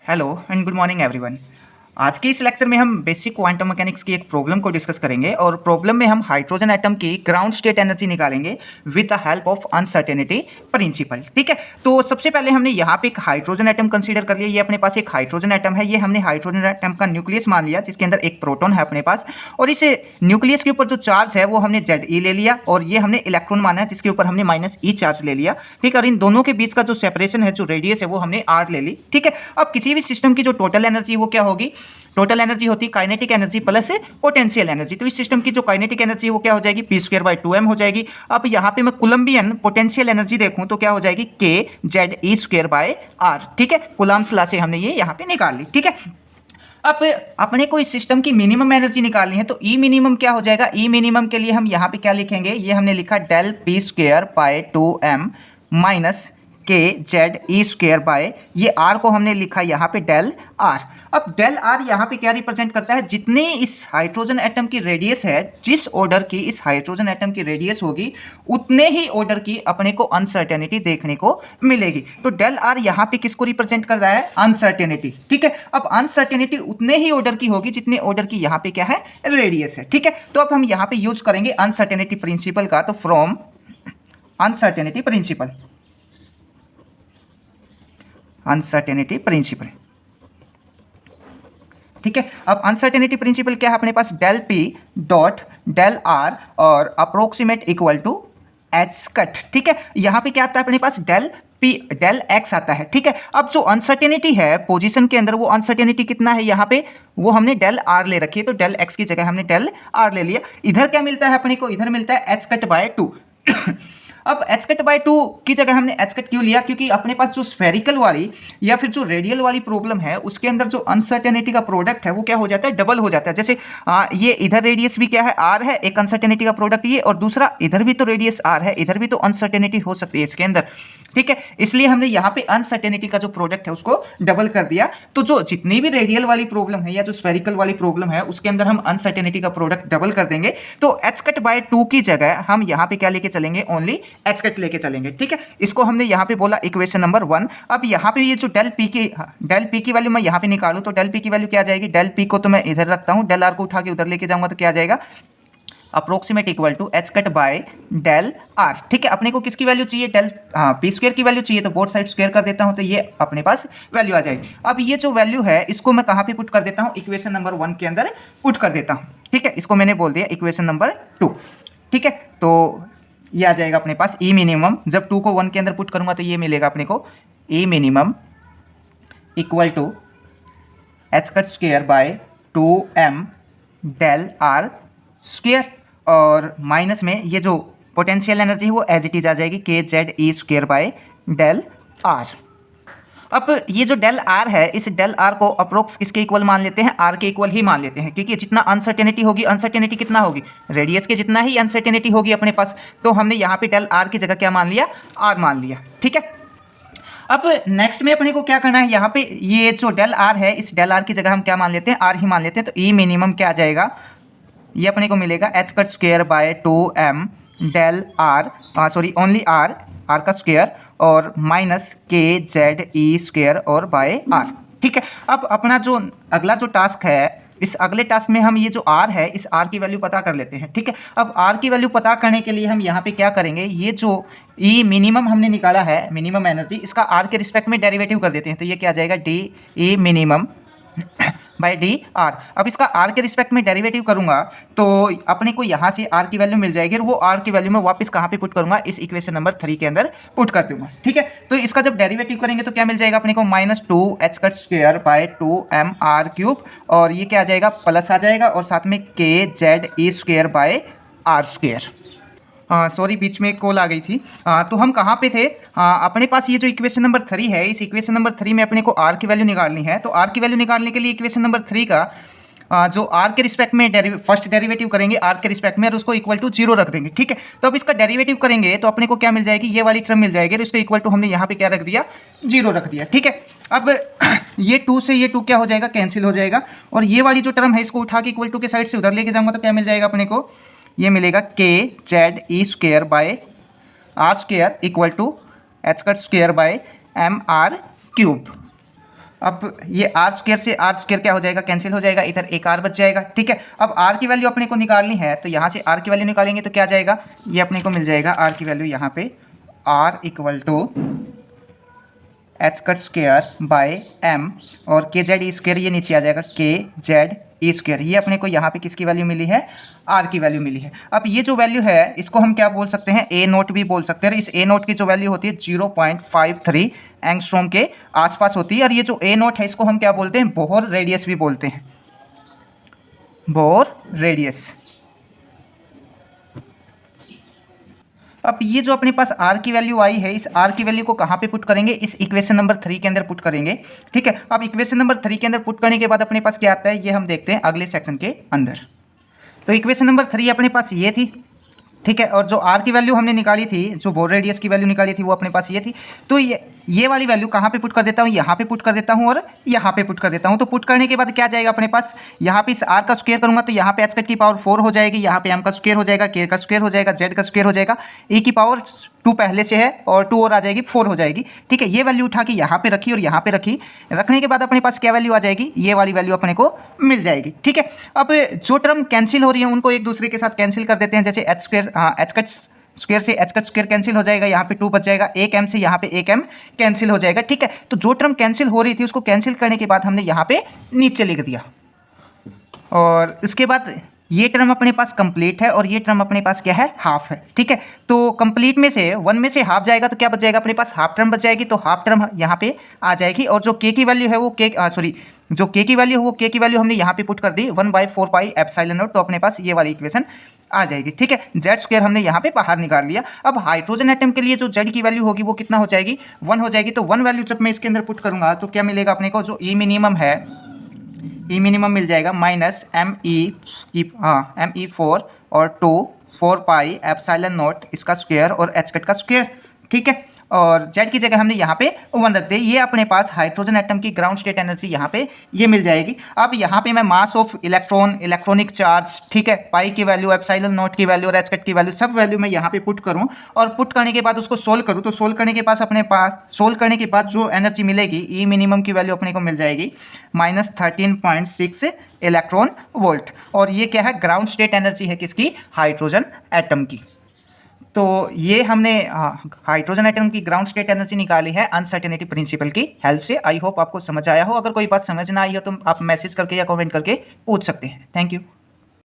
Hello and good morning everyone. आज के इस लेक्चर में हम बेसिक क्वांटम मैकेनिक्स की एक प्रॉब्लम को डिस्कस करेंगे और प्रॉब्लम में हम हाइड्रोजन एटम की ग्राउंड स्टेट एनर्जी निकालेंगे with the help of uncertainty principle. ठीक है, तो सबसे पहले हमने यहाँ पे एक हाइड्रोजन एटम कंसीडर कर लिया। ये अपने पास एक हाइड्रोजन एटम है, ये हमने हाइड्रोजन एटम का न्यूक्लियस मान लिया जिसके अंदर एक प्रोटॉन है अपने पास, और इस न्यूक्लियस के ऊपर जो चार्ज है वो हमने Ze ले लिया और ये हमने इलेक्ट्रॉन माना है जिसके ऊपर हमने -e चार्ज ले लिया। ठीक है, और इन दोनों के बीच का जो सेपरेशन है, जो रेडियस है, वो हमने r ले ली। ठीक है, अब किसी भी सिस्टम की जो टोटल एनर्जी वो क्या होगी? टोटल एनर्जी होती है kinetic energy plus potential energy. तो इस सिस्टम की जो काइनेटिक एनर्जी वो क्या हो जाएगी? p²/2m हो जाएगी। अब यहाँ पे मैं कोलंबियन पोटेंशियल एनर्जी देखूं तो क्या हो जाएगी? kZe²/r। ठीक है, कूलम्ब्स लॉ से हमने ये यहाँ पे निकाल ली। ठीक है, अब अपने को इस सिस्टम की मिनिमम एनर्जी निकालनी है तो ई मिनिमम क्या हो जाएगा? ई मिनिमम के लिए हम यहाँ पे क्या लिखेंगे? ये हमने लिखा del p²/2m माइनस kZe², ये r को हमने लिखा यहाँ पे del r। अब del r यहाँ पे क्या रिप्रेजेंट करता है? जितने इस हाइड्रोजन एटम की रेडियस है, जिस ऑर्डर की इस हाइड्रोजन एटम की रेडियस होगी उतने ही ऑर्डर की अपने को अनसर्टेनिटी देखने को मिलेगी। तो del r यहाँ पे किसको रिप्रेजेंट कर रहा है? अनसर्टेनिटी। ठीक है, अब अनसर्टेनिटी उतने ही ऑर्डर की होगी जितने ऑर्डर की यहाँ पे क्या है? रेडियस है। ठीक है, तो अब हम यहाँ पे यूज करेंगे अनसर्टेनिटी प्रिंसिपल का। तो from uncertainty principle, uncertainty principle. ठीक है, अब अनसर्टेनिटी प्रिंसिपल क्या है अपने पास? del p dot del r और approximate equal to h cut. ठीक है, यहाँ पे क्या आता है अपने पास? del x आता है। ठीक है, अब जो अनसर्टेनिटी है पोजीशन के अंदर, वो अनसर्टेनिटी कितना है यहाँ पे? वो हमने del r ले रखी है, तो del x की जगह हमने del r ले लिया। इधर क्या मिलता है अपने को? इधर मिलता है h/2। अब h/2 की जगह हमने h क्यों लिया? क्योंकि अपने पास जो स्फेरिकल वाली या फिर जो रेडियल वाली प्रॉब्लम है उसके अंदर जो अनसर्टेनिटी का प्रोडक्ट है वो क्या हो जाता है? डबल हो जाता है। जैसे ये इधर रेडियस भी क्या है? r है, एक अनसर्टेनिटी का प्रोडक्ट ये, और दूसरा इधर भी तो रेडियस r है, इधर भी तो अनसर्टेनिटी हो सकती है इसके अंदर। ठीक है, इसलिए हमने यहाँ पे अनसर्टेनिटी का जो प्रोडक्ट है उसको डबल कर दिया। तो जो जितनी भी रेडियल वाली प्रॉब्लम है या जो स्फेरिकल वाली प्रॉब्लम है उसके अंदर हम अनसर्टेनिटी का प्रोडक्ट डबल कर देंगे। तो h/2 की जगह हम यहाँ पे क्या लेके चलेंगे? ओनली h लेके चलेंगे। ठीक है, इसको हमने यहाँ पे बोला इक्वेशन नंबर 1। अब यहाँ पे ये जो del p की वैल्यू मैं यहाँ पे निकालूं तो del p की वैल्यू क्या आ जाएगी? del p को तो मैं इधर रखता हूँ, del r को उठा के उधर लेके जाऊंगा तो क्या आ जाएगा? Approximate equal to h/del r। ठीक है, अपने को किसकी वैल्यू चाहिए? p² की वैल्यू चाहिए, तो बोथ साइड स्क्वायर कर देता हूं तो ये अपने पास वैल्यू आ जाएगी। अब ये जो वैल्यू है इसको मैं कहाँ पे पुट कर देता हूँ? इक्वेशन नंबर 1 के अंदर पुट कर देता हूँ। ठीक है, इसको मैंने बोल दिया इक्वेशन नंबर 2। ठीक है, तो ये आ जाएगा अपने पास ई मिनिमम। जब 2 को 1 के अंदर पुट करूंगा तो ये मिलेगा अपने को E minimum equal to h²/2m del r², और माइनस में ये जो पोटेंशियल एनर्जी है वो एज इट इज आ जाएगी kZe²/del r। अब ये जो del r है, इस del r को अप्रोक्स किसके इक्वल मान लेते हैं? r के इक्वल ही मान लेते हैं, क्योंकि जितना अनसर्टेनिटी होगी, अनसर्टेनिटी कितना होगी? रेडियस के जितना ही अनसर्टेनिटी होगी अपने पास। तो हमने यहाँ पे del r की जगह क्या मान लिया? r मान लिया। ठीक है, अब नेक्स्ट में अपने को क्या करना है? यहाँ पे ये जो del r है, इस del r की जगह हम क्या मान लेते हैं? r ही मान लेते हैं। तो ई मिनिमम क्या आ जाएगा? ये अपने को मिलेगा h²/2m del r, only r का स्क्वायर, और माइनस kZe² और बाय r। ठीक है, अब अपना जो अगला जो टास्क है, इस अगले टास्क में हम ये जो r है, इस r की वैल्यू पता कर लेते हैं। ठीक है, अब r की वैल्यू पता करने के लिए हम यहाँ पे क्या करेंगे? ये जो ई मिनिमम हमने निकाला है, मिनिमम एनर्जी, इसका r के रिस्पेक्ट में डेरिवेटिव कर देते हैं। तो ये क्या आ जाएगा? D E minimum by D R. अब इसका r के रिस्पेक्ट में डेरिवेटिव करूंगा तो अपने को यहाँ से r की वैल्यू मिल जाएगी, और वो r की वैल्यू मैं वापस कहाँ पे पुट करूंगा? इस इक्वेशन नंबर 3 के अंदर पुट कर दूंगा। ठीक है, तो इसका जब डेरिवेटिव करेंगे तो क्या मिल जाएगा अपने को? -2h²/2m r³, और ये क्या आ जाएगा? प्लस आ जाएगा, और साथ में kZe²/r²। सॉरी, बीच में एक कॉल आ गई थी। तो हम कहाँ पे थे? अपने पास ये जो इक्वेशन नंबर 3 है, इस इक्वेशन नंबर 3 में अपने को r की वैल्यू निकालनी है। तो r की वैल्यू निकालने के लिए इक्वेशन नंबर 3 का जो r के रिस्पेक्ट में फर्स्ट डेरिवेटिव करेंगे r के रिस्पेक्ट में, और उसको इक्वल टू 0 रख देंगे। ठीक है, तो अब इसका डेरिवेटिव करेंगे तो अपने को क्या मिल जाएगी? ये वाली टर्म मिल जाएगी, और इसको इक्वल टू हमने यहाँ पे क्या रख दिया? 0 रख दिया। ठीक है, अब ये 2 से ये 2 क्या हो जाएगा? कैंसिल हो जाएगा, और ये वाली जो टर्म है इसको उठा के इक्वल टू के साइड से उधर लेके जाऊँगा तो क्या मिल जाएगा अपने को? ये मिलेगा kZe²/r² equal to h² bye mr³। अब ये आर स्क्वायर से आर स्क्वायर क्या हो जाएगा, कैंसिल हो जाएगा, इधर एक आर बच जाएगा। ठीक है, अब आर की वैल्यू अपने को निकालनी है, तो यहाँ से आर की वैल्यू निकालेंगे तो क्या जाएगा, ये अपने को मिल जाएगा आर की वैल्यू यहाँ पे R equal to H cut square by M और के जेड ई स्क्वायर, ये नीचे आ जाएगा के जेड ई स्क्वायर। ये अपने को यहाँ पे किसकी वैल्यू मिली है, आर की वैल्यू मिली है। अब ये जो वैल्यू है इसको हम क्या बोल सकते हैं, ए नोट भी बोल सकते हैं। इस ए नोट की जो वैल्यू होती है 0.53 एंगस्ट्रॉम के आसपास होती है। और ये जो ए नोट है इसको हम क्या बोलते हैं, बोहर रेडियस भी बोलते हैं, बोहर रेडियस। अब ये जो अपने पास आर की वैल्यू आई है, इस आर की वैल्यू को कहाँ पे पुट करेंगे, इस इक्वेशन नंबर 3 के अंदर पुट करेंगे। ठीक है, अब इक्वेशन नंबर 3 के अंदर पुट करने के बाद अपने पास क्या आता है, ये हम देखते हैं अगले सेक्शन के अंदर। तो इक्वेशन नंबर 3 अपने पास ये थी। ठीक है, और जो आर की वैल्यू हमने निकाली थी, जो बोर रेडियस की वैल्यू निकाली थी, वो अपने पास ये थी। तो ये वाली वैल्यू कहाँ पे पुट कर देता हूँ, यहाँ पे पुट कर देता हूँ और यहाँ पे पुट कर देता हूँ। तो पुट करने के बाद क्या जाएगा अपने पास, यहाँ पे इस आर का स्क्वायर करूँगा तो यहाँ पे एच कट की पावर 4 हो जाएगी, यहाँ पे एम का स्क्वायर हो जाएगा, के का स्क्वायर हो जाएगा, जेड का स्क्वायर हो जाएगा, ई की पावर 2 पहले से है और 2 और आ जाएगी, 4 हो जाएगी। ठीक है, ये वैल्यू उठा के यहाँ पे रखी और यहाँ पे रखी, रखने के बाद अपने पास क्या वैल्यू आ जाएगी, ये वाली वैल्यू अपने को मिल जाएगी। ठीक है, अब जो टर्म कैंसिल हो रही है उनको एक दूसरे के साथ कैंसिल कर देते हैं। जैसे H square, H cut square से एच कट स्क्वायर कैंसिल हो जाएगा, यहाँ पे 2 बच जाएगा, एक एम से यहाँ पे एक एम कैंसिल हो जाएगा। ठीक है, तो जो टर्म कैंसिल हो रही थी उसको कैंसिल करने के बाद हमने यहाँ पे नीचे लिख दिया और इसके बाद ये टर्म अपने पास कंप्लीट है और ये टर्म अपने पास क्या है, हाफ है। ठीक है, तो कंप्लीट में से 1 में से हाफ जाएगा तो क्या बच जाएगा अपने पास, हाफ टर्म बच जाएगी। तो हाफ टर्म यहाँ पे आ जाएगी और जो के की वैल्यू है वो जो के की वैल्यू है वो के की वैल्यू हमने यहाँ पे पुट कर दी 1/4 पाई एप्सिलॉन नॉट। तो अपने पास ये वाली इक्वेशन आ जाएगी। ठीक है, जेड स्क्वायर हमने यहाँ पे बाहर निकाल लिया। अब हाइड्रोजन एटम के लिए जो जेड की वैल्यू होगी वो कितना हो जाएगी, 1 हो जाएगी। तो 1 वैल्यू जब मैं इसके अंदर पुट करूँगा तो क्या मिलेगा अपने को, जो ई मिनिमम है, ई मिनिमम मिल जाएगा माइनस ME4 और 4 पाई एप्सिलॉन नॉट इसका स्क्वायर और एच कट का स्क्वायर। ठीक है, और जेड की जगह हमने यहाँ पे 1 रख दे। ये अपने पास हाइड्रोजन एटम की ग्राउंड स्टेट एनर्जी यहाँ पे ये मिल जाएगी। अब यहाँ पे मैं mass of electron, electronic charge, ठीक है, पाई की वैल्यू, एप्सिलॉन नॉट की वैल्यू और एच कट की वैल्यू, सब वैल्यू मैं यहाँ पे पुट करूँ और पुट करने के बाद उसको सोल्व करूँ। तो सोल्व करने के पास अपने पास सोल्व करने के बाद जो एनर्जी मिलेगी, ई मिनिमम की वैल्यू अपने को मिल जाएगी -13.6 इलेक्ट्रॉन वोल्ट। और ये क्या है, ग्राउंड स्टेट एनर्जी है किसकी, हाइड्रोजन एटम की। तो ये हमने हाइड्रोजन एटम की ग्राउंड स्टेट एनर्जी निकाली है अनसर्टेनिटी प्रिंसिपल की हेल्प से। आई होप आपको समझ आया हो। अगर कोई बात समझ ना आई हो तो आप मैसेज करके या कमेंट करके पूछ सकते हैं। Thank you.